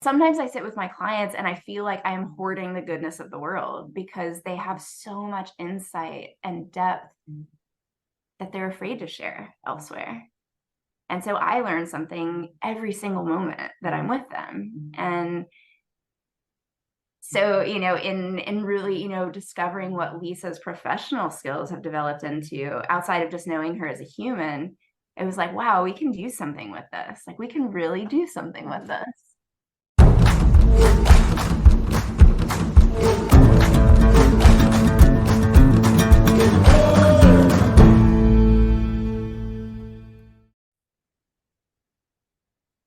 sometimes I sit with my clients and I feel like I am hoarding the goodness of the world because they have so much insight and depth that they're afraid to share elsewhere. And so I learn something every single moment that I'm with them. And so, in really, discovering what Lisa's professional skills have developed into outside of just knowing her as a human, it was like, wow, we can do something with this. Like, we can really do something with this.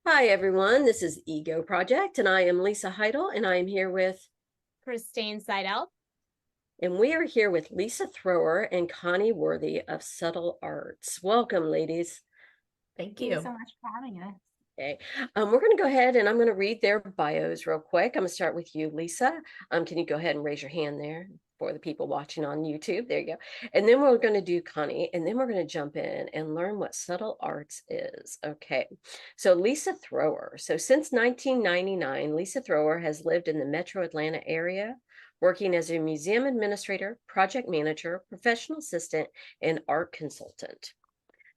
Hi, everyone. This is Ego Project, and I am Lisa Heidel, and I am here with Christine Seidel. and we are here with Lisa Thrower and Connie Worthy of Subtle Arts. Welcome, ladies. Thank you so much for having us. Okay, we're going to go ahead and I'm going to read their bios real quick. I'm going to start with you, Lisa. Can you go ahead and raise your hand there for the people watching on YouTube? There you go. And then we're going to do Connie, and then we're going to jump in and learn what subtle arts is. Okay, so Lisa Thrower. So since 1999, Lisa Thrower has lived in the Metro Atlanta area, working as a museum administrator, project manager, professional assistant, and art consultant.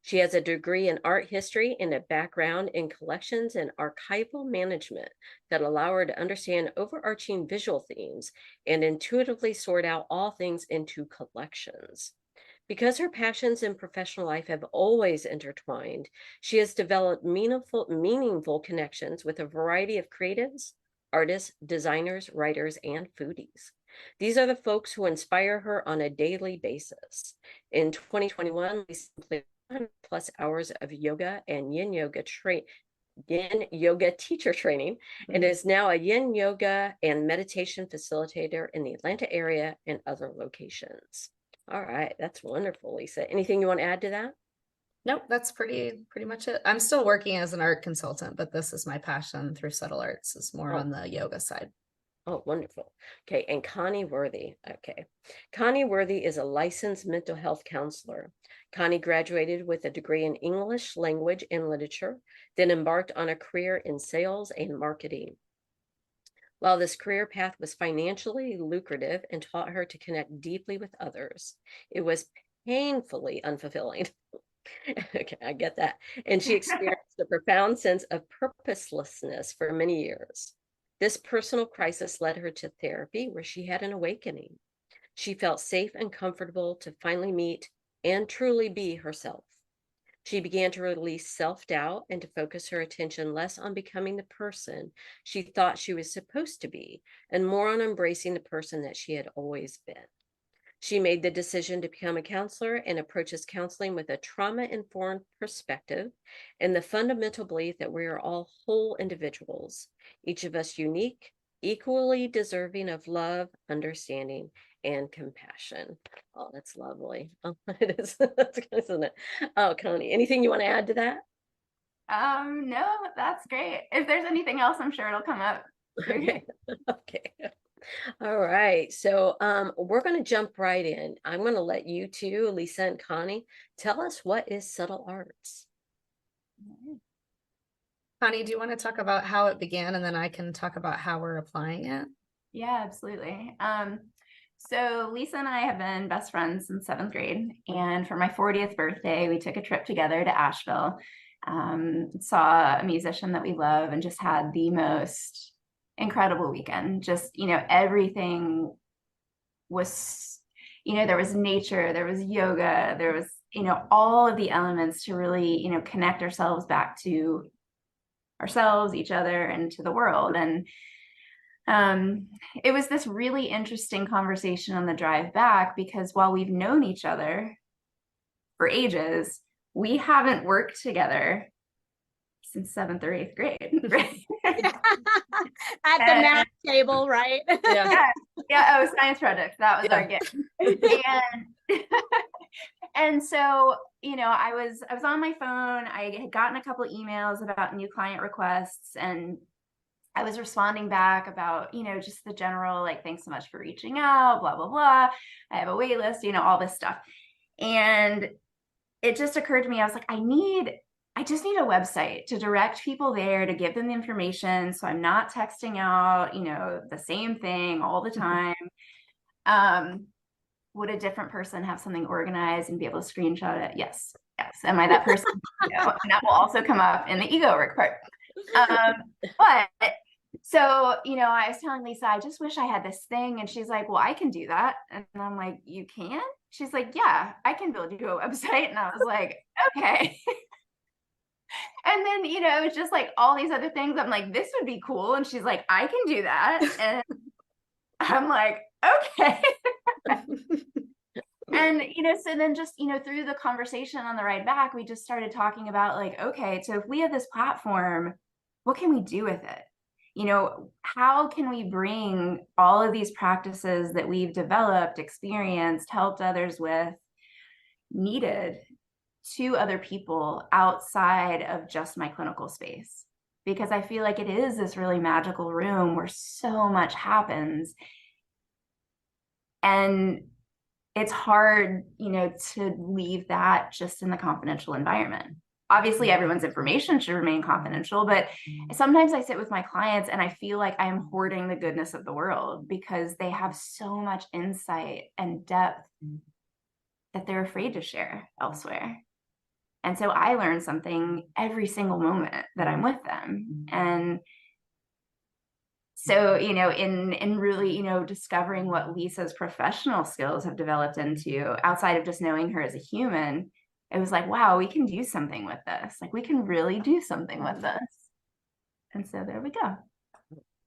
She has a degree in art history and a background in collections and archival management that allow her to understand overarching visual themes and intuitively sort out all things into collections. Because her passions and professional life have always intertwined, she has developed meaningful connections with a variety of creatives, artists, designers, writers, and foodies. These are the folks who inspire her on a daily basis. In 2021, Lisa completed 100 plus hours of yoga and yin yoga teacher training, and is now a yin yoga and meditation facilitator in the Atlanta area and other locations. All right, that's wonderful, Lisa. Anything you want to add to that? Nope, that's pretty much it. I'm still working as an art consultant, but this is my passion through subtle arts, is more Oh, on the yoga side. oh, wonderful. Okay, and Connie Worthy. Okay, Connie Worthy is a licensed mental health counselor. Connie graduated with a degree in English language and literature, then embarked on a career in sales and marketing. While this career path was financially lucrative and taught her to connect deeply with others, it was painfully unfulfilling. Okay, I get that. And she experienced a profound sense of purposelessness for many years. This personal crisis led her to therapy, where she had an awakening. She felt safe and comfortable to finally meet and truly be herself. She began to release self doubt and to focus her attention less on becoming the person she thought she was supposed to be and more on embracing the person that she had always been. She made the decision to become a counselor and approaches counseling with a trauma informed perspective and the fundamental belief that we are all whole individuals, each of us unique, equally deserving of love, understanding, and compassion. Oh, that's lovely. Oh, it is. That's good, isn't it? Oh, Connie, anything you want to add to that? No, that's great. If there's anything else, I'm sure it'll come up. Okay. Okay. All right. So we're going to jump right in. I'm going to let you two, Lisa and Connie, tell us what is subtle arts. Connie, do you want to talk about how it began, and then I can talk about how we're applying it? Yeah, absolutely. So Lisa and I have been best friends since seventh grade. And for my 40th birthday, we took a trip together to Asheville, saw a musician that we love, and just had the most incredible weekend. Just, everything was, there was nature, there was yoga, there was, all of the elements to really, connect ourselves back to ourselves, each other, and to the world. And it was this really interesting conversation on the drive back because while we've known each other for ages, we haven't worked together since seventh or eighth grade. Right? At the math table, right? Yeah. Yeah. Oh, science projects. That was our game. And and so, I was on my phone. I had gotten a couple of emails about new client requests, and I was responding back about, just the general, like, thanks so much for reaching out, blah, blah, blah. I have a wait list, all this stuff. And it just occurred to me, I was like, I need I just need a website to direct people there, to give them the information. So I'm not texting out, the same thing all the time. Would a different person have something organized and be able to screenshot it? Yes. Yes. Am I that person? No. And that will also come up in the ego work part. But so, I was telling Lisa, I just wish I had this thing. And she's like, well, I can do that. And I'm like, you can? She's like, yeah, I can build you a website. And I was like, okay. And then, it's just like all these other things. I'm like, this would be cool. And she's like, I can do that. And I'm like, okay. And, so then just, through the conversation on the ride back, we just started talking about like, okay, so if we have this platform, what can we do with it? How can we bring all of these practices that we've developed, experienced, helped others with, needed to other people outside of just my clinical space? Because I feel like it is this really magical room where so much happens. And it's hard, to leave that just in the confidential environment. Obviously, everyone's information should remain confidential, but sometimes I sit with my clients and I feel like I am hoarding the goodness of the world because they have so much insight and depth that they're afraid to share elsewhere. And so I learn something every single moment that I'm with them. And so, in really, discovering what Lisa's professional skills have developed into outside of just knowing her as a human, it was like, wow, we can do something with this. Like, we can really do something with this. And so there we go.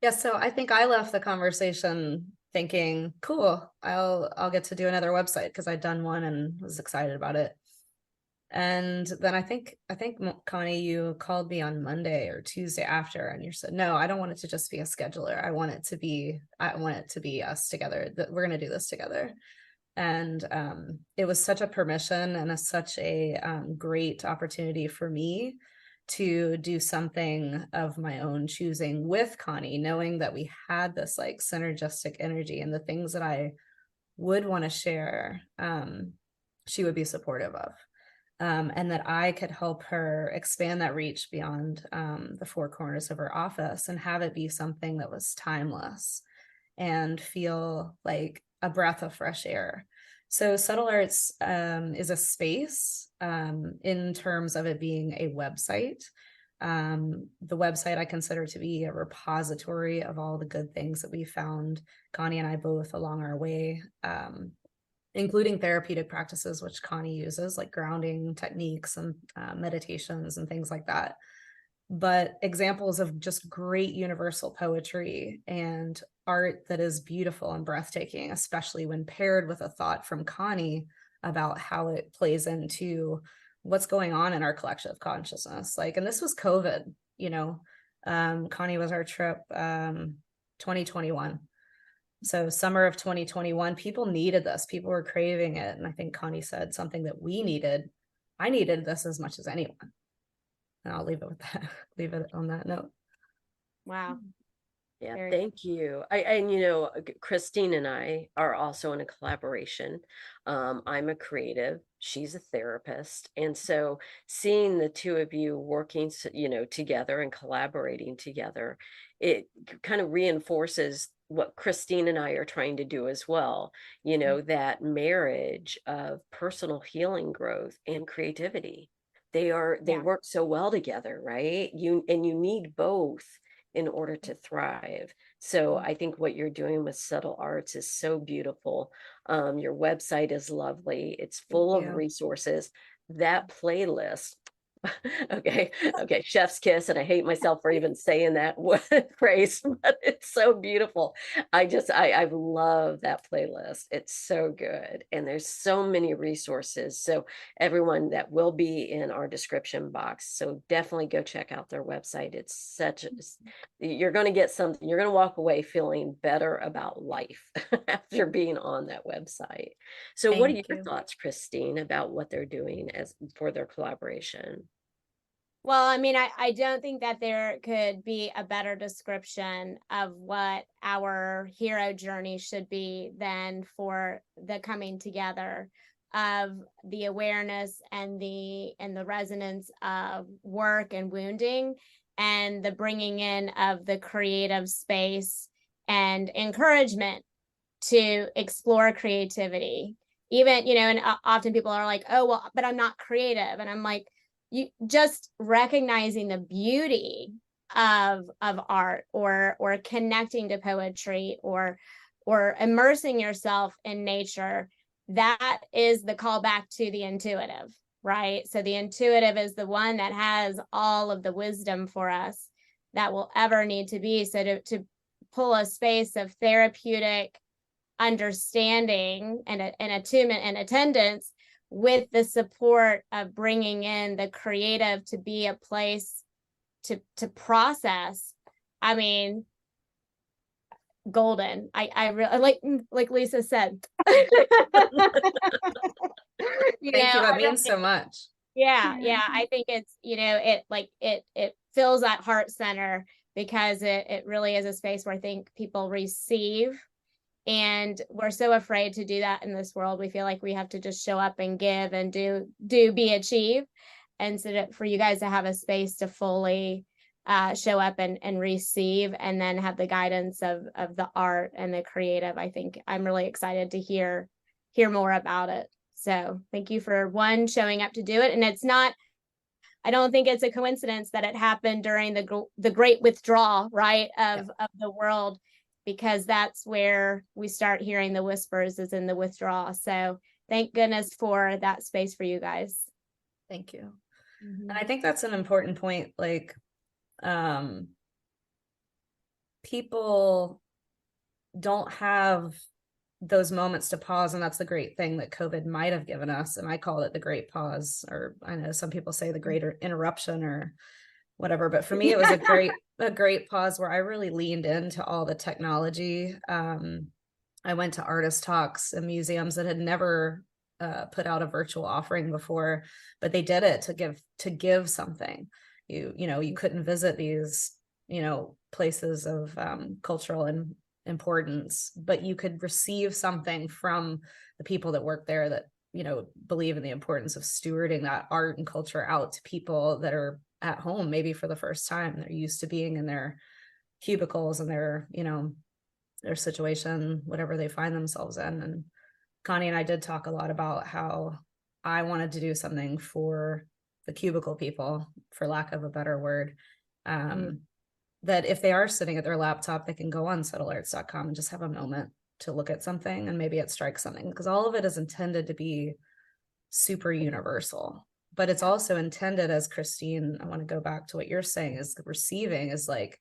Yeah, so I think I left the conversation thinking, cool, I'll get to do another website because I'd done one and was excited about it. And then I think Connie, you called me on Monday or Tuesday after, and you said, no, I don't want it to just be a scheduler. I want it to be us together, that we're going to do this together. And it was such a permission and such a great opportunity for me to do something of my own choosing with Connie, knowing that we had this like synergistic energy, and the things that I would want to share, she would be supportive of. And that I could help her expand that reach beyond the four corners of her office and have it be something that was timeless and feel like a breath of fresh air. So Subtle Arts is a space in terms of it being a website. The website I consider to be a repository of all the good things that we found, Connie and I both, along our way, including therapeutic practices, which Connie uses, like grounding techniques and meditations and things like that. But examples of just great universal poetry and art that is beautiful and breathtaking, especially when paired with a thought from Connie about how it plays into what's going on in our collective consciousness. Like, and this was COVID, Connie was our trip 2021. So summer of 2021, people needed this. People were craving it. And I think Connie said something that we needed. I needed this as much as anyone. And I'll leave it with that. Leave it on that note. Wow. Yeah, Very thank you. Christine and I are also in a collaboration. I'm a creative, she's a therapist. And so seeing the two of you working, together and collaborating together, it kind of reinforces what Christine and I are trying to do as well. That marriage of personal healing growth and creativity. They work so well together, right? You need both in order to thrive. So I think what you're doing with Subtle Arts is so beautiful. Your website is lovely. It's full of resources. That playlist, okay, chef's kiss, and I hate myself for even saying that phrase, but it's so beautiful. I love that playlist. It's so good, and there's so many resources. So everyone, that will be in our description box, so definitely go check out their website. It's you're going to get something. You're going to walk away feeling better about life after being on that website. So what are your thoughts, Christine, about what they're doing for their collaboration? Well, I mean, I don't think that there could be a better description of what our hero journey should be than for the coming together of the awareness and the resonance of work and wounding, and the bringing in of the creative space and encouragement to explore creativity. Even, and often people are like, oh, well, but I'm not creative. And I'm like, you just recognizing the beauty of art, or connecting to poetry, or immersing yourself in nature. That is the callback to the intuitive, right? So the intuitive is the one that has all of the wisdom for us that will ever need to be. So to pull a space of therapeutic understanding and attunement and attendance, with the support of bringing in the creative to be a place to process. I mean, golden. I really like Lisa said. Thank you. That means so much. Yeah. I think it's, it fills that heart center, because it really is a space where I think people receive. And we're so afraid to do that in this world. We feel like we have to just show up and give and be achieve. And so for you guys to have a space to fully show up and receive, and then have the guidance of the art and the creative, I think I'm really excited to hear more about it. So thank you for showing up to do it. And I don't think it's a coincidence that it happened during the great withdrawal, right, of the world, because that's where we start hearing the whispers, is in the withdrawal. So thank goodness for that space for you guys. Thank you. And I think that's an important point. Like, people don't have those moments to pause, and that's the great thing that COVID might have given us. And I call it the great pause, or I know some people say the greater interruption or whatever, but for me it was a great pause where I really leaned into all the technology. I went to artist talks and museums that had never put out a virtual offering before, but they did it to give something. You couldn't visit these places of cultural and importance, but you could receive something from the people that work there that believe in the importance of stewarding that art and culture out to people that are at home, maybe for the first time. They're used to being in their cubicles and their situation, whatever they find themselves in. And Connie and I did talk a lot about how I wanted to do something for the cubicle people, for lack of a better word, that if they are sitting at their laptop, they can go on subtlearts.com and just have a moment to look at something, and maybe it strikes something, because all of it is intended to be super universal. But it's also intended, as Christine, I want to go back to what you're saying, is the receiving is like,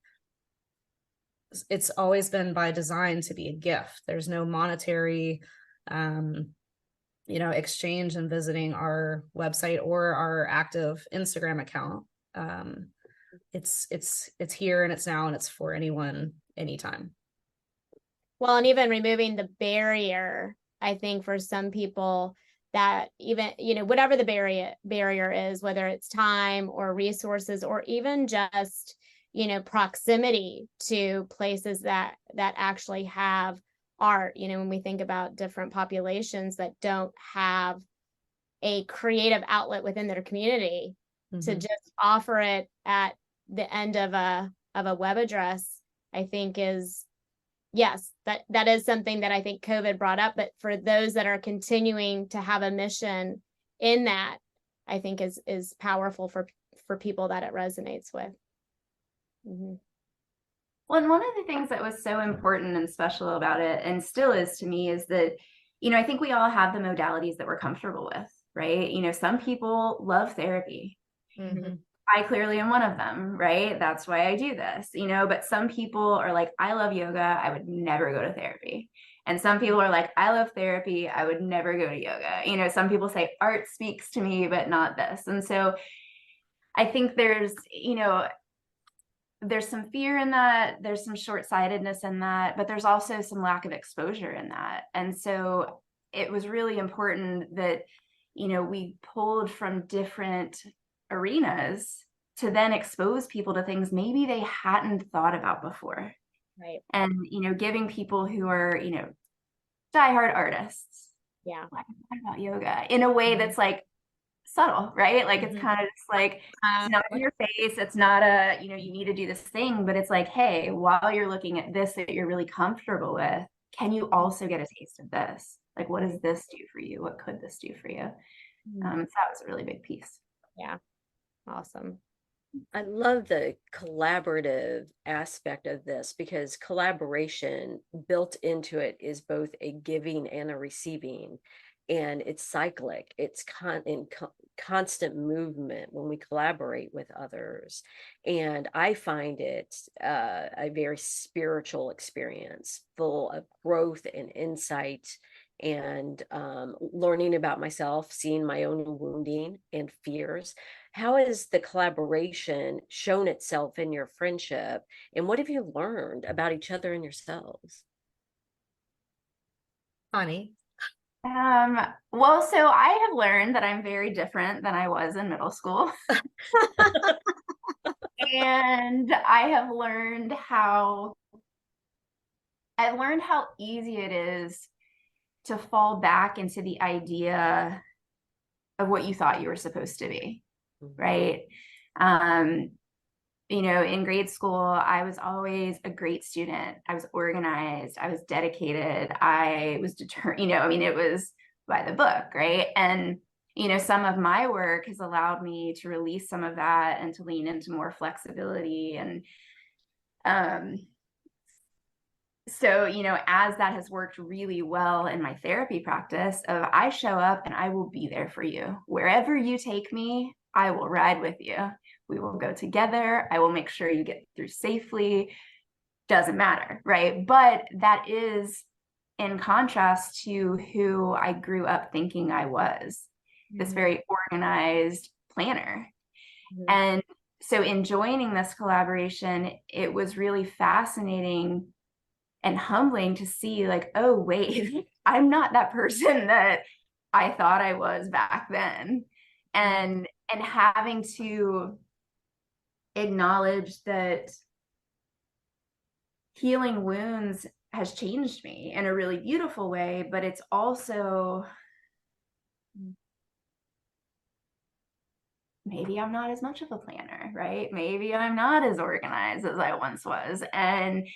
it's always been by design to be a gift. There's no monetary exchange in visiting our website or our active Instagram account. It's here and it's now, and it's for anyone, anytime. Well, and even removing the barrier, I think for some people, that even, whatever the barrier is, whether it's time or resources, or even just, proximity to places that actually have art. When we think about different populations that don't have a creative outlet within their community, to just offer it at the end of a web address, I think is, yes, that is something that I think COVID brought up. But for those that are continuing to have a mission in that, I think is powerful for people that it resonates with. Well, and one of the things that was so important and special about it, and still is to me, is that, I think we all have the modalities that we're comfortable with, right? Some people love therapy. I clearly am one of them, right? That's why I do this, but some people are like, I love yoga, I would never go to therapy. And some people are like, I love therapy, I would never go to yoga. Some people say art speaks to me, but not this. And so I think there's some fear in that, there's some short-sightedness in that, but there's also some lack of exposure in that. And so it was really important that, we pulled from different arenas to then expose people to things maybe they hadn't thought about before. Right. And, giving people who are, diehard artists, Yeah. I can talk about yoga in a way that's like subtle, right? Like it's Mhm. kind of just like it's not in your face. It's not a, you know, you need to do this thing, but it's like, hey, while you're looking at this that you're really comfortable with, can you also get a taste of this? Like, what does this do for you? What could this do for you? So that was a really big piece. Yeah. Awesome. I love the collaborative aspect of this because collaboration built into it is both a giving and a receiving, and it's cyclic. It's constant movement when we collaborate with others, and I find it a very spiritual experience, full of growth and insight, and learning about myself, seeing my own wounding and fears. How has the collaboration shown itself in your friendship? And what have you learned about each other and yourselves? Connie. Well, so I have learned that I'm very different than I was in middle school. And I've learned how easy it is to fall back into the idea of what you thought you were supposed to be, right? You know, in grade school, I was always a great student. I was organized. I was dedicated. I was determined, you know, I mean, it was by the book, right? And, you know, some of my work has allowed me to release some of that and to lean into more flexibility. And so, you know, as that has worked really well in my therapy practice of I show up and I will be there for you. Wherever you take me, I will ride with you. We will go together. I will make sure you get through safely. Doesn't matter, right? But that is in contrast to who I grew up thinking I was, this very organized planner. And so in joining this collaboration, it was really fascinating and humbling to see like, oh, wait, I'm not that person that I thought I was back then. And having to acknowledge that healing wounds has changed me in a really beautiful way, but it's also maybe I'm not as much of a planner, right? Maybe I'm not as organized as I once was. And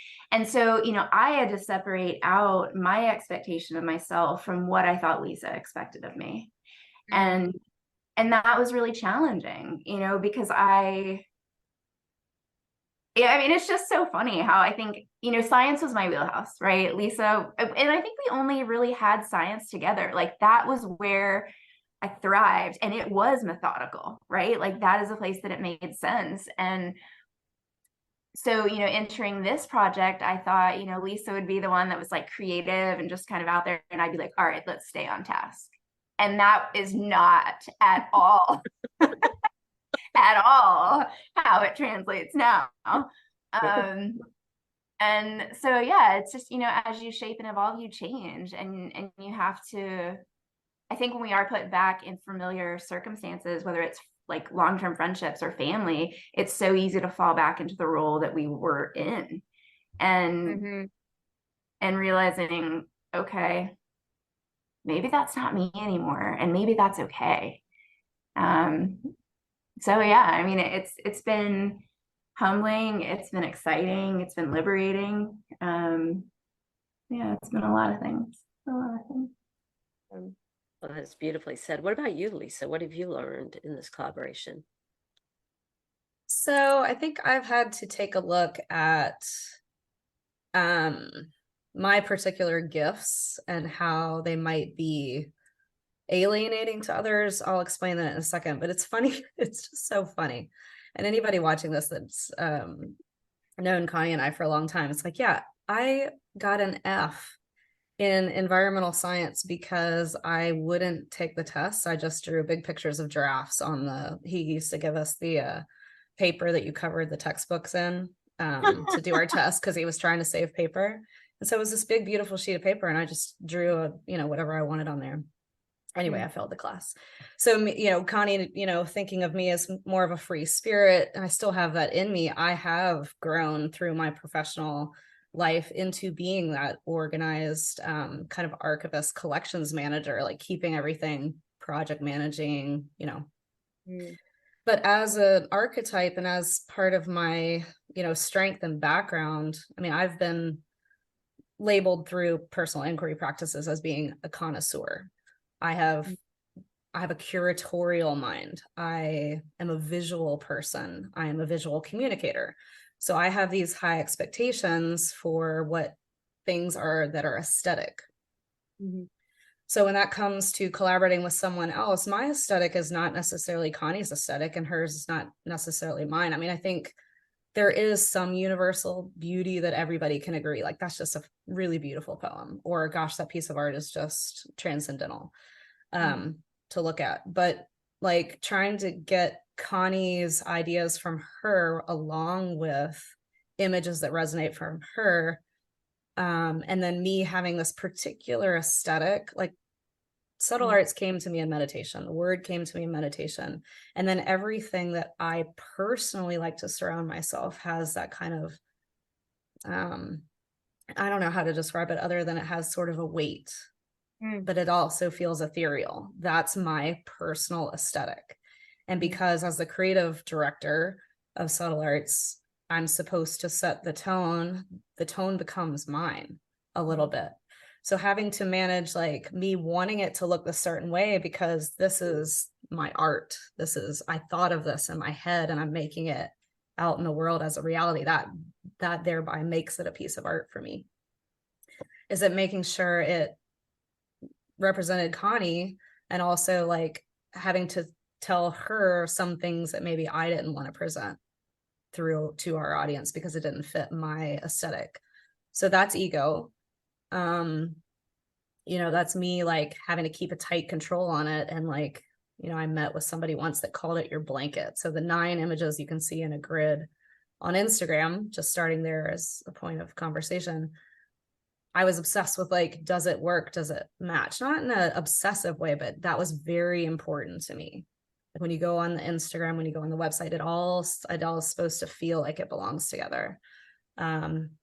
so, you know, I had to separate out my expectation of myself from what I thought Lisa expected of me. And that was really challenging, you know, because yeah, I mean, it's just so funny how I think, you know, science was my wheelhouse, right? Lisa, and I think we only really had science together. Like that was where I thrived, and it was methodical, right? Like that is a place that it made sense. And so, you know, entering this project, I thought, you know, Lisa would be the one that was like creative and just kind of out there. And I'd be like, all right, let's stay on task. And that is not at all at all how it translates now. And so yeah, it's just, you know, as you shape and evolve, you change, and you have to, I think when we are put back in familiar circumstances, whether it's like long-term friendships or family, it's so easy to fall back into the role that we were in. And realizing, okay, maybe that's not me anymore, and maybe that's okay. So yeah, I mean, it's been humbling, it's been exciting, it's been liberating. Yeah, it's been a lot of things. A lot of things. Well, that's beautifully said. What about you, Lisa? What have you learned in this collaboration? So I think I've had to take a look at my particular gifts and how they might be alienating to others. I'll explain that in a second, but it's funny. It's just so funny. And anybody watching this that's known Connie and I for a long time, it's like, yeah, I got an F in environmental science because I wouldn't take the tests. I just drew big pictures of giraffes on he used to give us the paper that you covered the textbooks in to do our test because he was trying to save paper. And so it was this big, beautiful sheet of paper, and I just drew whatever I wanted on there. Anyway, I failed the class. So, Connie, thinking of me as more of a free spirit, and I still have that in me. I have grown through my professional life into being that organized kind of archivist collections manager, like keeping everything, project managing, you know. But as an archetype and as part of my, you know, strength and background, I mean, I've been labeled through personal inquiry practices as being a connoisseur. I have a curatorial mind. I am a visual person. I am a visual communicator. So I have these high expectations for what things are that are aesthetic. So when that comes to collaborating with someone else, my aesthetic is not necessarily Connie's aesthetic, and hers is not necessarily mine. I mean, I think there is some universal beauty that everybody can agree, like that's just a really beautiful poem, or gosh, that piece of art is just transcendental to look at. But like trying to get Connie's ideas from her along with images that resonate from her, and then me having this particular aesthetic, like subtle arts came to me in meditation, the word came to me in meditation, and then everything that I personally like to surround myself has that kind of I don't know how to describe it other than it has sort of a weight, but it also feels ethereal. That's my personal aesthetic. And because as the creative director of subtle arts, I'm supposed to set the tone becomes mine a little bit. So having to manage like me wanting it to look a certain way because this is my art. I thought of this in my head and I'm making it out in the world as a reality, that thereby makes it a piece of art for me. Is it making sure it represented Connie, and also like having to tell her some things that maybe I didn't want to present through to our audience because it didn't fit my aesthetic. So that's ego. You know, that's me like having to keep a tight control on it. And like, you know, I met with somebody once that called it your blanket. So the 9 images you can see in a grid on Instagram, just starting there as a point of conversation, I was obsessed with like, does it work? Does it match? Not in an obsessive way, but that was very important to me. Like when you go on the Instagram, when you go on the website, it all is supposed to feel like it belongs together.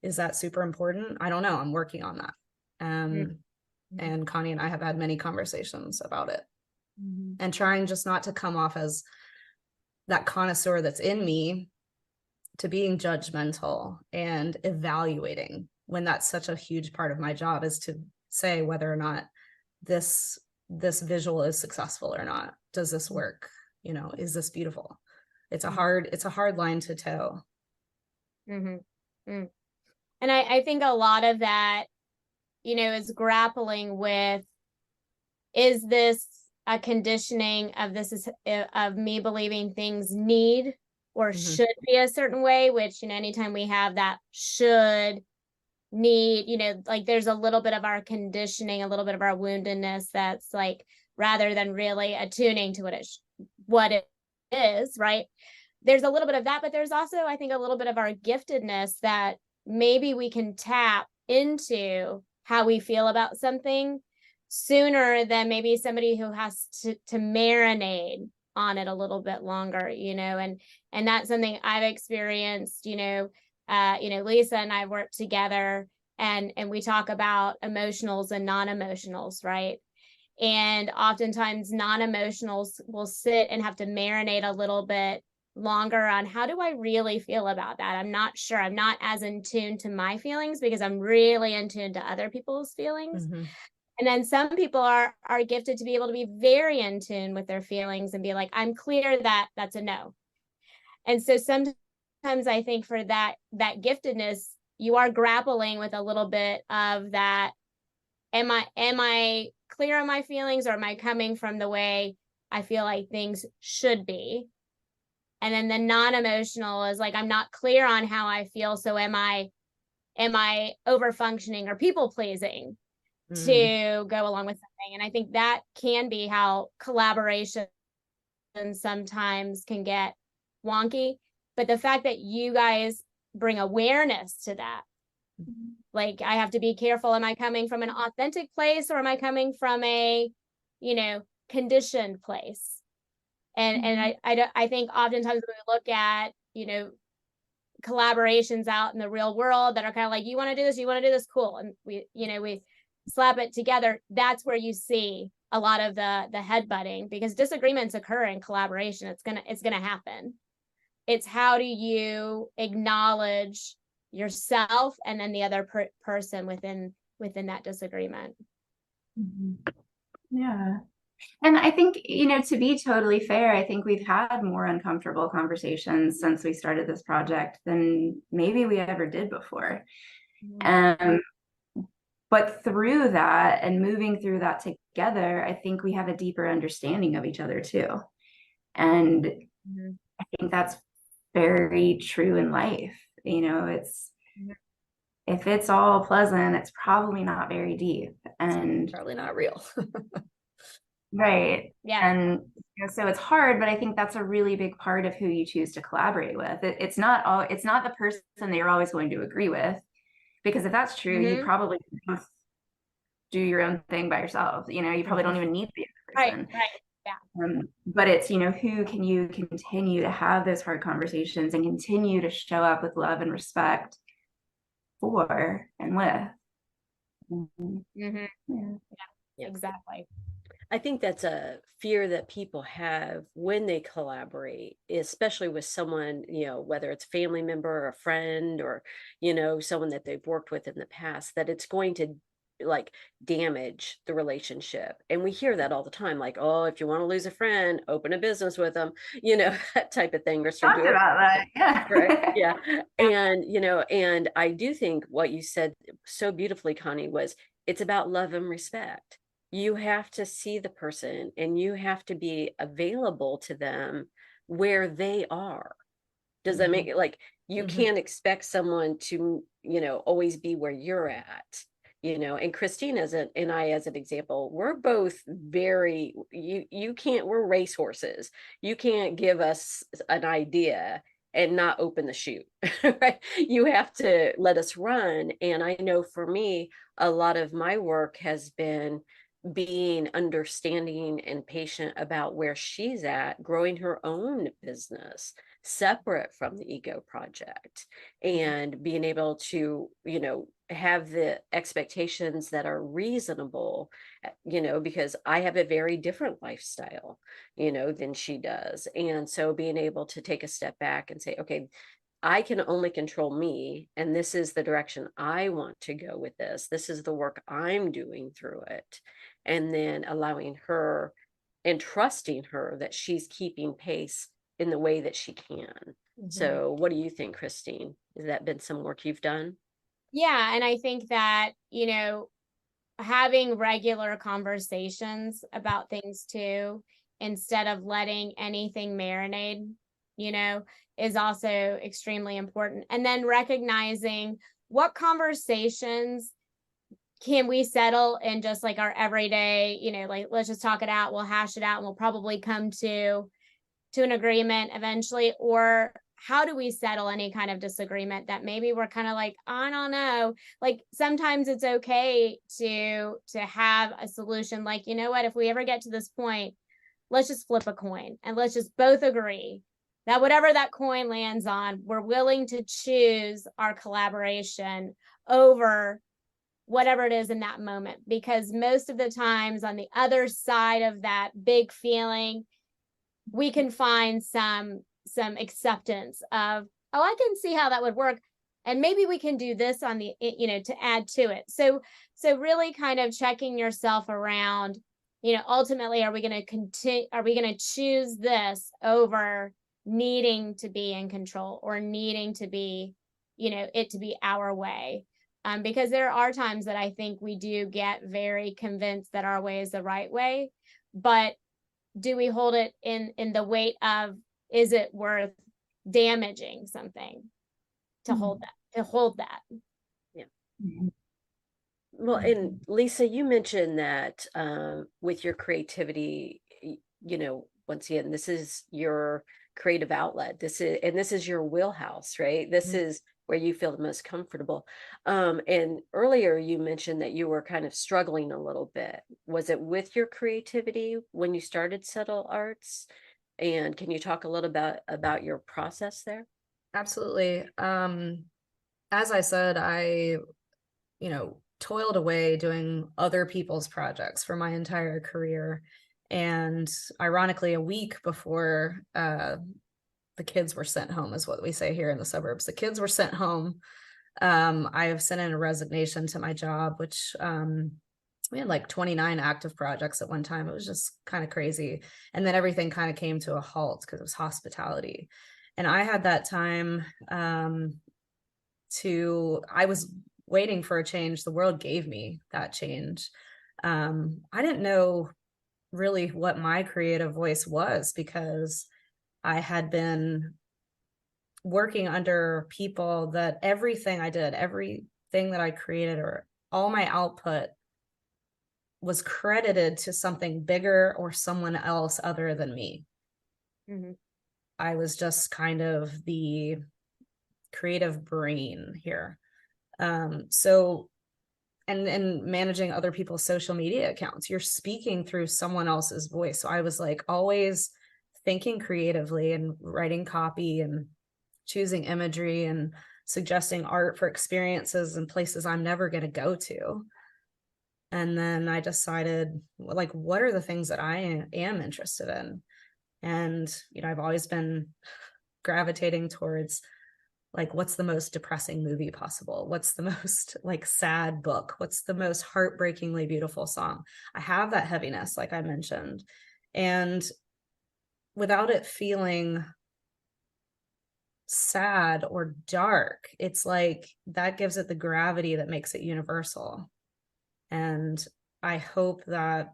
Is that super important? I don't know. I'm working on that. And Connie and I have had many conversations about it, and trying just not to come off as that connoisseur that's in me to being judgmental and evaluating, when that's such a huge part of my job, is to say whether or not this visual is successful or not. Does this work? You know, is this beautiful? It's a hard line to toe. And I think a lot of that, you know, is grappling with, is this a conditioning of of me believing things need or should be a certain way, which, you know, anytime we have that should, need, you know, like there's a little bit of our conditioning, a little bit of our woundedness that's like, rather than really attuning to what it is, right? There's a little bit of that, but there's also, I think, a little bit of our giftedness that maybe we can tap into how we feel about something sooner than maybe somebody who has to marinate on it a little bit longer, you know, and that's something I've experienced, you know, Lisa and I work together and we talk about emotionals and non-emotionals, right? And oftentimes non-emotionals will sit and have to marinate a little bit longer on, how do I really feel about that? I'm not sure. I'm not as in tune to my feelings because I'm really in tune to other people's feelings. And then some people are gifted to be able to be very in tune with their feelings and be like, I'm clear that that's a no. And so sometimes I think for that giftedness, you are grappling with a little bit of that. Am I clear on my feelings, or am I coming from the way I feel like things should be? And then the non-emotional is like, I'm not clear on how I feel. So am I over functioning or people pleasing to go along with something? And I think that can be how collaboration sometimes can get wonky. But the fact that you guys bring awareness to that, like, I have to be careful. Am I coming from an authentic place, or am I coming from a, you know, conditioned place? And I think oftentimes when we look at, you know, collaborations out in the real world that are kind of like, you want to do this, you want to do this, cool. And we slap it together. That's where you see a lot of the headbutting, because disagreements occur in collaboration. It's gonna happen. It's how do you acknowledge yourself and then the other person within that disagreement. Yeah. And I think, to be totally fair, I think we've had more uncomfortable conversations since we started this project than maybe we ever did before. But through that and moving through that together, I think we have a deeper understanding of each other too. And I think that's very true in life. It's if it's all pleasant, it's probably not very deep, and Probably not real. right. Yeah. And so it's hard, but I think that's a really big part of who you choose to collaborate with. It's not the person that you're always going to agree with, because if that's true, you probably just do your own thing by yourself. You probably don't even need the other person. Right. Yeah. But it's, who can you continue to have those hard conversations and continue to show up with love and respect for and with. Yeah, exactly. I think that's a fear that people have when they collaborate, especially with someone, whether it's a family member or a friend or, someone that they've worked with in the past, that it's going to like damage the relationship. And we hear that all the time, like, oh, if you want to lose a friend, open a business with them, that type of thing. Or Talked about that. Yeah. Right. Yeah. And, and I do think what you said so beautifully, Connie, was it's about love and respect. You have to see the person and you have to be available to them where they are. Does that make it like you can't expect someone to, always be where you're at? And Christine and I as an example, we're both very, you can't, we're racehorses. You can't give us an idea and not open the chute, right? You have to let us run. And I know for me, a lot of my work has been being understanding and patient about where she's at, growing her own business separate from the ego project, and being able to, have the expectations that are reasonable, because I have a very different lifestyle, than she does. And so being able to take a step back and say, okay, I can only control me, and this is the direction I want to go with this. This is the work I'm doing through it. And then allowing her and trusting her that she's keeping pace in the way that she can. So what do you think, Christine? Has that been some work you've done? Yeah. And I think that, having regular conversations about things too, instead of letting anything marinate, is also extremely important. And then recognizing what conversations can we settle in just like our everyday, like, let's just talk it out, we'll hash it out, and we'll probably come to an agreement eventually. Or how do we settle any kind of disagreement that maybe we're kind of like, I don't know, like sometimes it's okay to have a solution, like, what, if we ever get to this point, let's just flip a coin and let's just both agree that whatever that coin lands on, we're willing to choose our collaboration over whatever it is in that moment. Because most of the times on the other side of that big feeling, we can find some acceptance of, oh, I can see how that would work, and maybe we can do this on the, to add to it. So really kind of checking yourself around, ultimately, are we going to choose this over needing to be in control or needing to be, it to be our way? Because there are times that I think we do get very convinced that our way is the right way, but do we hold it in the weight of, is it worth damaging something to hold that? Yeah. Well, and Lisa, you mentioned that with your creativity, once again, this is your creative outlet. This is your wheelhouse, right? This is where you feel the most comfortable. And earlier you mentioned that you were kind of struggling a little bit. Was it with your creativity when you started Subtle Arts? And can you talk a little about your process there? Absolutely. As I said, I, toiled away doing other people's projects for my entire career. And ironically, a week before the kids were sent home, is what we say here in the suburbs. The kids were sent home. I have sent in a resignation to my job, which we had like 29 active projects at one time. It was just kind of crazy. And then everything kind of came to a halt because it was hospitality. And I had that time I was waiting for a change. The world gave me that change. I didn't know really what my creative voice was, because I had been working under people that everything I did, everything that I created, or all my output was credited to something bigger or someone else other than me. Mm-hmm. I was just kind of the creative brain here. So and managing other people's social media accounts, you're speaking through someone else's voice. So I was like always thinking creatively and writing copy and choosing imagery and suggesting art for experiences and places I'm never going to go to. And then I decided, like, what are the things that I am interested in? And, I've always been gravitating towards, like, what's the most depressing movie possible? What's the most like sad book? What's the most heartbreakingly beautiful song? I have that heaviness, like I mentioned, and without it feeling sad or dark, it's like that gives it the gravity that makes it universal. And I hope that,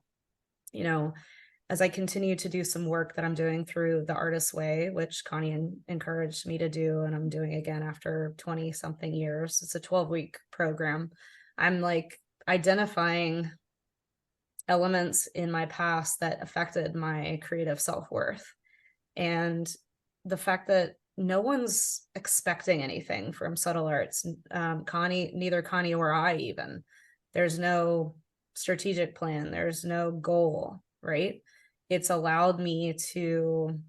as I continue to do some work that I'm doing through the Artist's Way, which Connie encouraged me to do, and I'm doing again after 20 something years. It's a 12-week program. I'm like identifying elements in my past that affected my creative self-worth. And the fact that no one's expecting anything from subtle arts. Neither Connie or I even. There's no strategic plan. There's no goal, right? It's allowed me to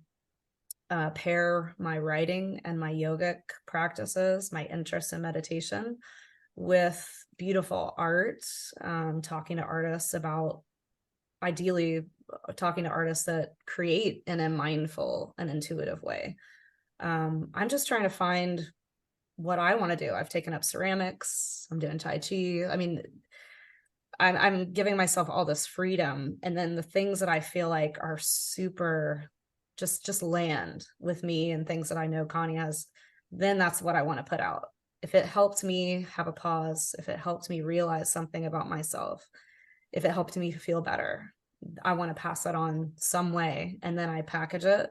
pair my writing and my yogic practices, my interest in meditation, with beautiful art, talking to artists that create in a mindful and intuitive way. I'm just trying to find what I want to do. I've taken up ceramics. I'm doing Tai Chi. I mean, I'm giving myself all this freedom, and then the things that I feel like are super just land with me, and things that I know Connie has, then that's what I want to put out. If it helped me have a pause, if it helped me realize something about myself, if it helped me feel better, I want to pass that on some way. And then I package it,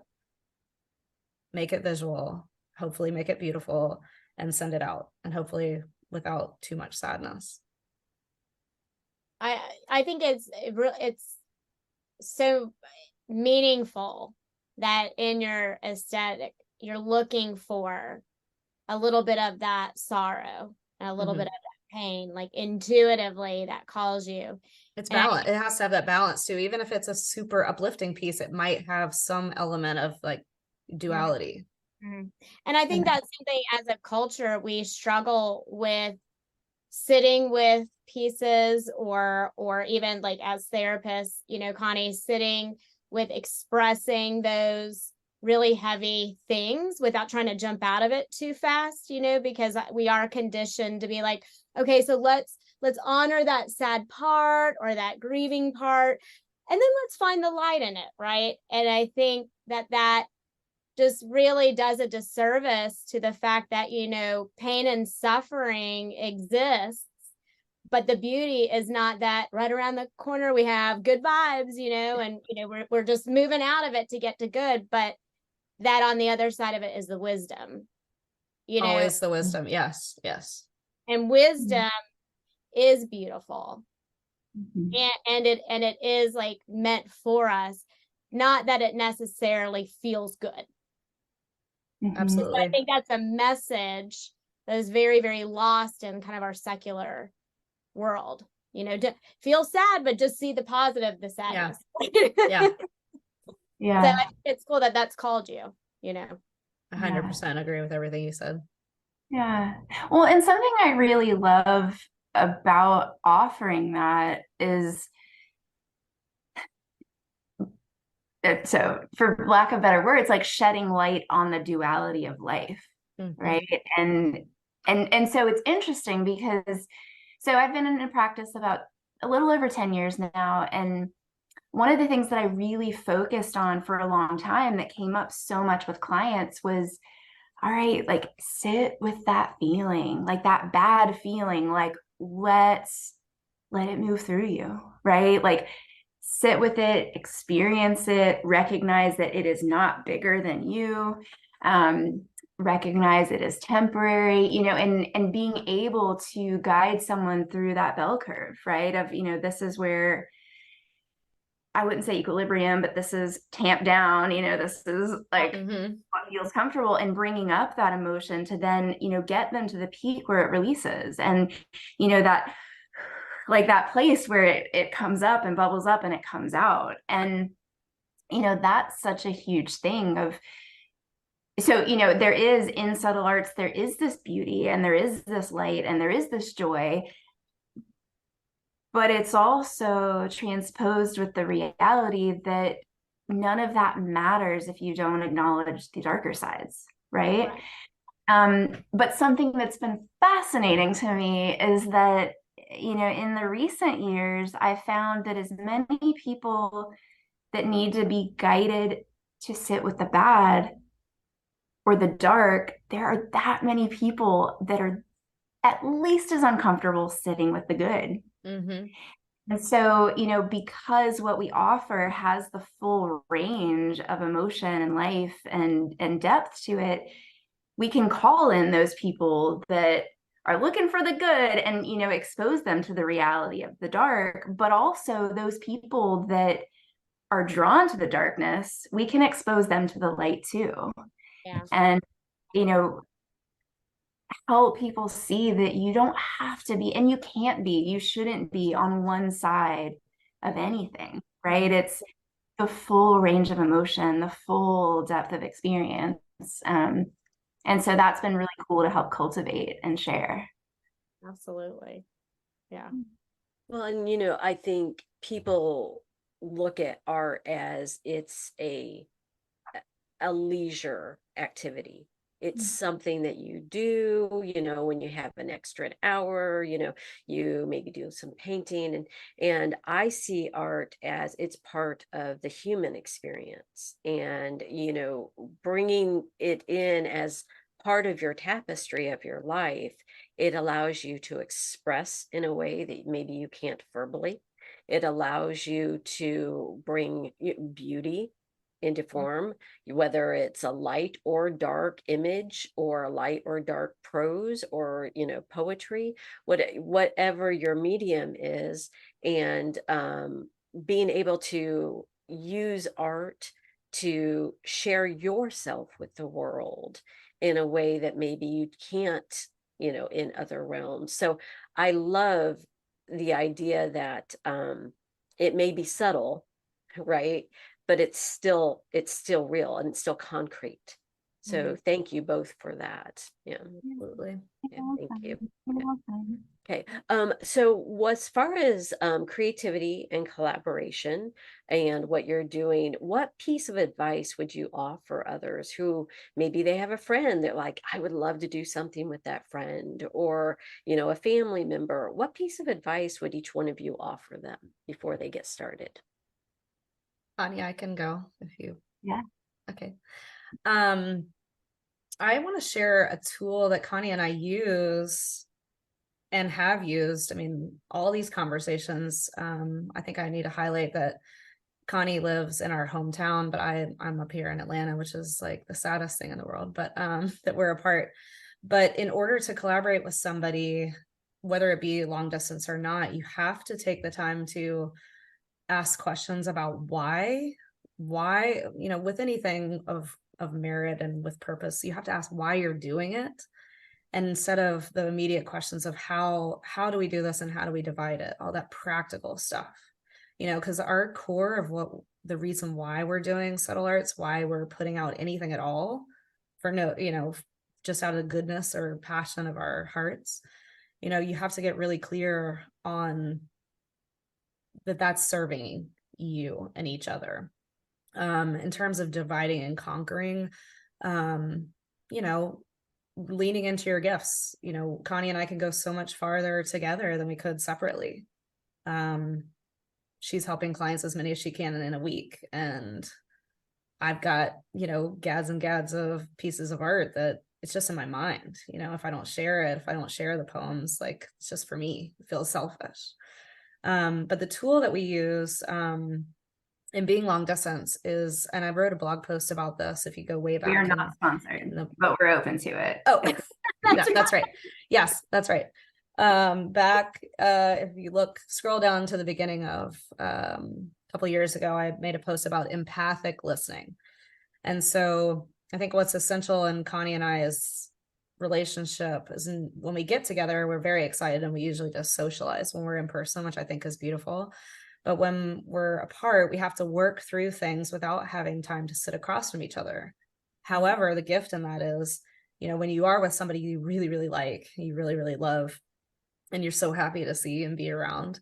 make it visual, hopefully make it beautiful, and send it out, and hopefully without too much sadness. I think it's so meaningful that in your aesthetic you're looking for a little bit of that sorrow and a little bit of that pain, like intuitively that calls you. It's balance. It has to have that balance too. Even if it's a super uplifting piece, it might have some element of like duality. Mm-hmm. And I think that's something as a culture we struggle with, sitting with pieces, or even like as therapists, Connie, sitting with expressing those really heavy things without trying to jump out of it too fast, because we are conditioned to be like, okay, so let's honor that sad part or that grieving part, and then let's find the light in it, right? And I think that just really does a disservice to the fact that, pain and suffering exists, but the beauty is not that right around the corner we have good vibes, and, we're just moving out of it to get to good, but that on the other side of it is the wisdom, Always the wisdom. Yes. And wisdom is beautiful. And it is like meant for us, not that it necessarily feels good. Absolutely. So I think that's a message that is very, very lost in kind of our secular world. Feel sad, but just see the positive, the sadness. Yeah. So I think it's cool that that's called you. 100% agree with everything you said. Yeah. Well, and something I really love about offering that is, so for lack of better words, like shedding light on the duality of life, right? And so it's interesting because so I've been in practice about a little over 10 years now, and one of the things that I really focused on for a long time that came up so much with clients was, all right, like sit with that feeling, like that bad feeling, like let's let it move through you, right? Like sit with it, experience it, recognize that it is not bigger than you. Recognize it is temporary, and being able to guide someone through that bell curve, right? Of, this is where I wouldn't say equilibrium, but this is tamp down, this is like what feels comfortable, and bringing up that emotion to then, get them to the peak where it releases. And, that like that place where it comes up and bubbles up and it comes out. And, that's such a huge thing of, so, there is in subtle arts, there is this beauty and there is this light and there is this joy, but it's also transposed with the reality that none of that matters if you don't acknowledge the darker sides, right? But something that's been fascinating to me is that, in the recent years, I found that as many people that need to be guided to sit with the bad or the dark, there are that many people that are at least as uncomfortable sitting with the good. And so, because what we offer has the full range of emotion and life and depth to it, we can call in those people that are looking for the good and, expose them to the reality of the dark, but also those people that are drawn to the darkness, we can expose them to the light too. And, help people see that you don't have to be, and you can't be, you shouldn't be on one side of anything, right? It's the full range of emotion, the full depth of experience. And so that's been really cool to help cultivate and share. Absolutely. Yeah. Well, and I think people look at art as it's a leisure activity. It's something that you do, when you have an extra hour, you maybe do some painting, and I see art as it's part of the human experience, and bringing it in as part of your tapestry of your life, it allows you to express in a way that maybe you can't verbally. It allows you to bring beauty into form, whether it's a light or dark image or a light or dark prose or poetry, whatever your medium is, and being able to use art to share yourself with the world in a way that maybe you can't in other realms. So I love the idea that it may be subtle, right, but it's still real and it's still concrete. So thank you both for that. Yeah, Absolutely. yeah, thank you. You're welcome. Okay, so as far as creativity and collaboration and what you're doing, what piece of advice would you offer others who maybe they have a friend that like, I would love to do something with that friend, or a family member? What piece of advice would each one of you offer them before they get started? Connie, I can go if you. Yeah. Okay. I want to share a tool that Connie and I use and have used. I mean, all these conversations, I think I need to highlight that Connie lives in our hometown, but I'm up here in Atlanta, which is like the saddest thing in the world, but that we're apart. But in order to collaborate with somebody, whether it be long distance or not, you have to take the time to ask questions about why, with anything of merit and with purpose, you have to ask why you're doing it. And instead of the immediate questions of how do we do this and how do we divide it, all that practical stuff, because our core of what the reason why we're doing subtle arts, why we're putting out anything at all for no, just out of the goodness or passion of our hearts. You have to get really clear on that that's serving you and each other. In terms of dividing and conquering, leaning into your gifts. Connie and I can go so much farther together than we could separately. She's helping clients as many as she can in a week, and I've got gads and gads of pieces of art that it's just in my mind. If I don't share it, if I don't share the poems, like, it's just for me, it feels selfish. But the tool that we use in being long distance is, and I wrote a blog post about this, if you go way back. We are not sponsored, but we're open to it. Oh, that's right. Yes, that's right. Back, if you scroll down to the beginning of a couple of years ago, I made a post about empathic listening. And so I think what's essential in Connie and I's relationship is when we get together, we're very excited, and we usually just socialize when we're in person, which I think is beautiful. But when we're apart, we have to work through things without having time to sit across from each other. However, the gift in that is, when you are with somebody you really, really like, you really, really love, and you're so happy to see and be around,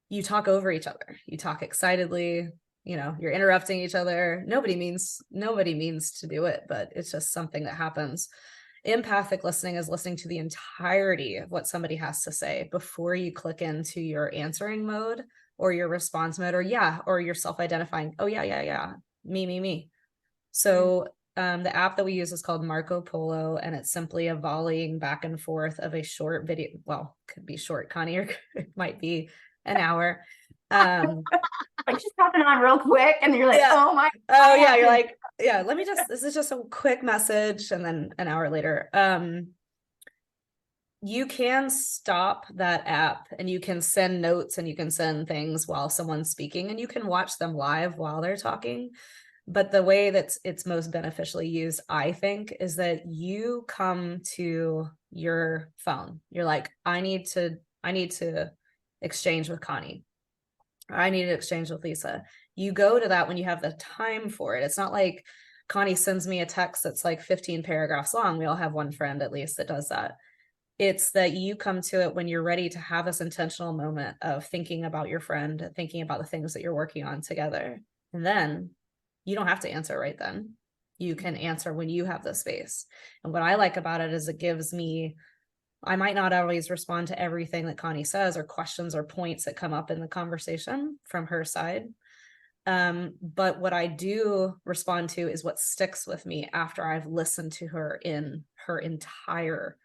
you talk over each other. You talk excitedly, you're interrupting each other. Nobody means to do it, but it's just something that happens. Empathic listening is listening to the entirety of what somebody has to say before you click into your answering mode or your response mode, or you're self-identifying. Oh yeah. Me. So the app that we use is called Marco Polo, and it's simply a volleying back and forth of a short video. Well, could be short, Connie, or it might be an hour. Like, just hopping on real quick, and you're like, oh my. Oh yeah, you're like, yeah, this is just a quick message, and then an hour later. You can stop that app, and you can send notes, and you can send things while someone's speaking, and you can watch them live while they're talking. But the way that it's most beneficially used, I think, is that you come to your phone. You're like, I need to exchange with Connie. I need to exchange with Lisa. You go to that when you have the time for it. It's not like Connie sends me a text that's like 15 paragraphs long. We all have one friend at least that does that. It's that you come to it when you're ready to have this intentional moment of thinking about your friend, thinking about the things that you're working on together. And then you don't have to answer right then. You can answer when you have the space. And what I like about it is it gives me, I might not always respond to everything that Connie says, or questions or points that come up in the conversation from her side. But what I do respond to is what sticks with me after I've listened to her in her entire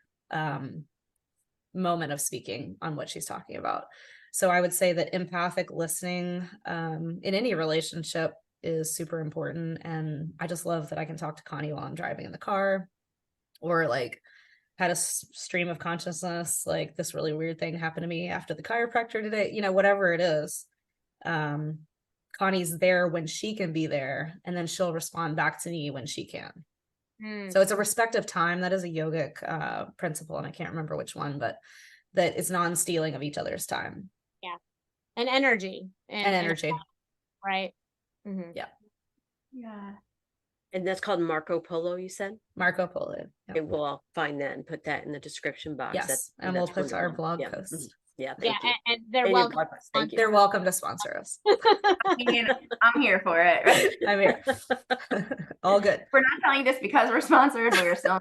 moment of speaking on what she's talking about. So I would say that empathic listening in any relationship is super important. And I just love that I can talk to Connie while I'm driving in the car, or like had a stream of consciousness, like this really weird thing happened to me after the chiropractor today, whatever it is. Connie's there when she can be there, and then she'll respond back to me when she can. So it's a respect of time. That is a yogic principle, and I can't remember which one, but that it's non-stealing of each other's time. Yeah. And energy. And energy. Right. Mm-hmm. Yeah. And that's called Marco Polo, you said? Marco Polo. Yep. Okay, we'll find that and put that in the description box. Yes, and we'll put our blog yeah. post. Mm-hmm. Yeah, thank you. And they're welcome. Thank you. They're welcome to sponsor us. I'm here for it. Right? I'm here. All good. We're not telling you this because we're sponsored, but we're still.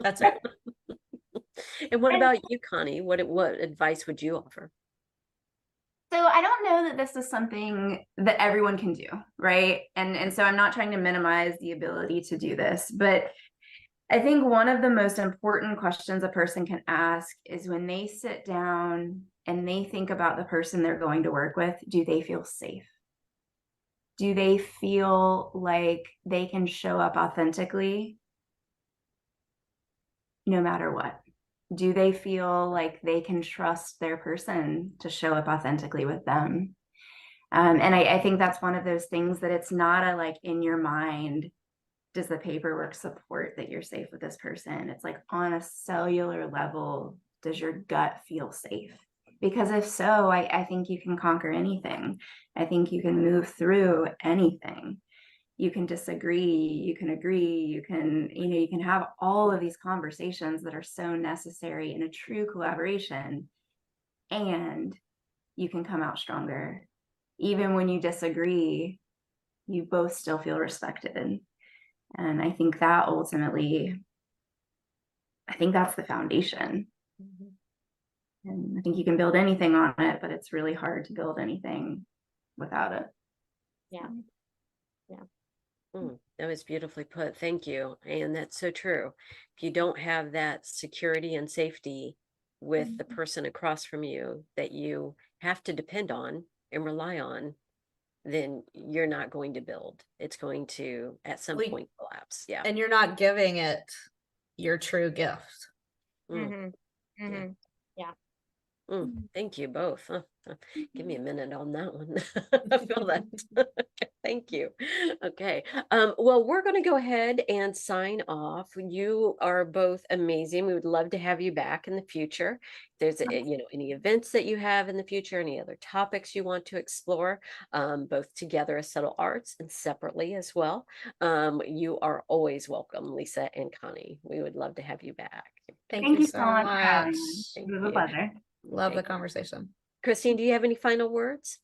That's right. And what about you, Connie? What advice would you offer? So I don't know that this is something that everyone can do, right? And so I'm not trying to minimize the ability to do this, but I think one of the most important questions a person can ask is when they sit down and they think about the person they're going to work with, do they feel safe? Do they feel like they can show up authentically no matter what? Do they feel like they can trust their person to show up authentically with them? And I think that's one of those things that it's not a like in your mind, does the paperwork support that you're safe with this person? It's like on a cellular level, does your gut feel safe? Because if so, I think you can conquer anything. I think you can move through anything. you can disagree, you can agree, you can have all of these conversations that are so necessary in a true collaboration, and you can come out stronger. Even when you disagree, you both still feel respected. And I think that ultimately, I think that's the foundation. And I think you can build anything on it, but it's really hard to build anything without it. Yeah. That was beautifully put. Thank you. And that's so true. If you don't have that security and safety with the person across from you that you have to depend on and rely on, then you're not going to build. It's going to, at some point, collapse. Yeah. And you're not giving it your true gift. Thank you both. Give me a minute on that one. I feel that. Thank you. Okay. Well, we're going to go ahead and sign off. You are both amazing. We would love to have you back in the future. If there's any events that you have in the future, any other topics you want to explore, both together as Subtle Arts and separately as well. You are always welcome, Lisa and Connie. We would love to have you back. Thank you so much for having me. Thank It was a you. pleasure. Love the conversation. Christine, do you have any final words?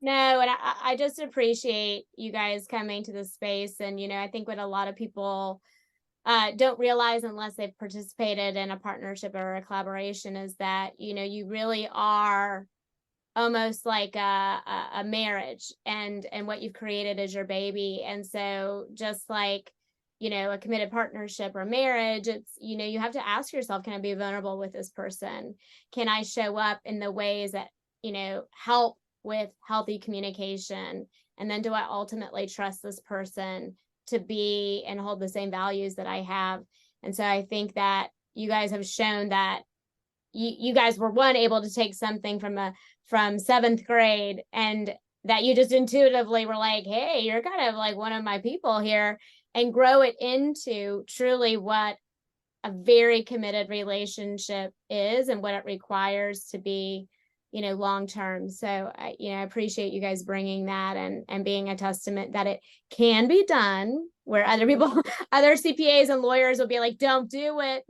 No, and I just appreciate you guys coming to this space. And, I think what a lot of people don't realize unless they've participated in a partnership or a collaboration is that, you really are almost like a marriage, and what you've created is your baby. And so just like, a committed partnership or marriage, it's, you have to ask yourself, can I be vulnerable with this person? Can I show up in the ways that, help with healthy communication? And then do I ultimately trust this person to be and hold the same values that I have? And so I think that you guys have shown that you guys were able to take something from seventh grade, and that you just intuitively were like, hey, you're kind of like one of my people here, and grow it into truly what a very committed relationship is and what it requires to be, long term. So I appreciate you guys bringing that and being a testament that it can be done, where other people, other CPAs and lawyers will be like, don't do it.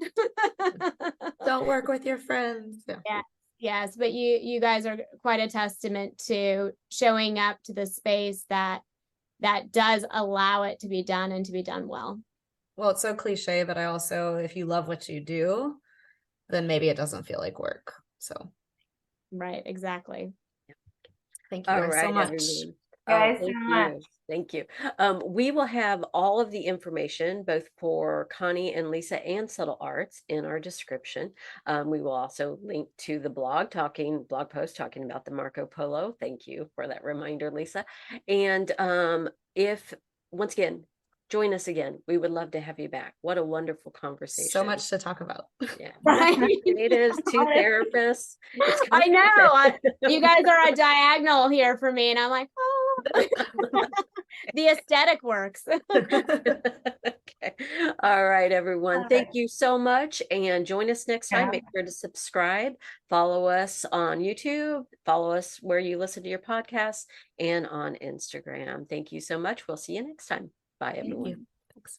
Don't work with your friends. Yeah. Yes, but you guys are quite a testament to showing up to the space that does allow it to be done and to be done well. Well, it's so cliche, but I also, if you love what you do, then maybe it doesn't feel like work. So. Right, exactly. Thank you guys so much. Guys, so much. Thank you. We will have all of the information, both for Connie and Lisa and Subtle Arts, in our description. We will also link to the blog post talking about the Marco Polo. Thank you for that reminder, Lisa. And once again, join us again. We would love to have you back. What a wonderful conversation. So much to talk about. Yeah. Right. Creatives, two therapists. I know. You guys are a diagonal here for me. And I'm like, oh, the aesthetic works. Okay. All right, everyone. Thank you so much. And join us next time. Make sure to subscribe. Follow us on YouTube. Follow us where you listen to your podcasts, and on Instagram. Thank you so much. We'll see you next time. Bye, everyone. Thanks.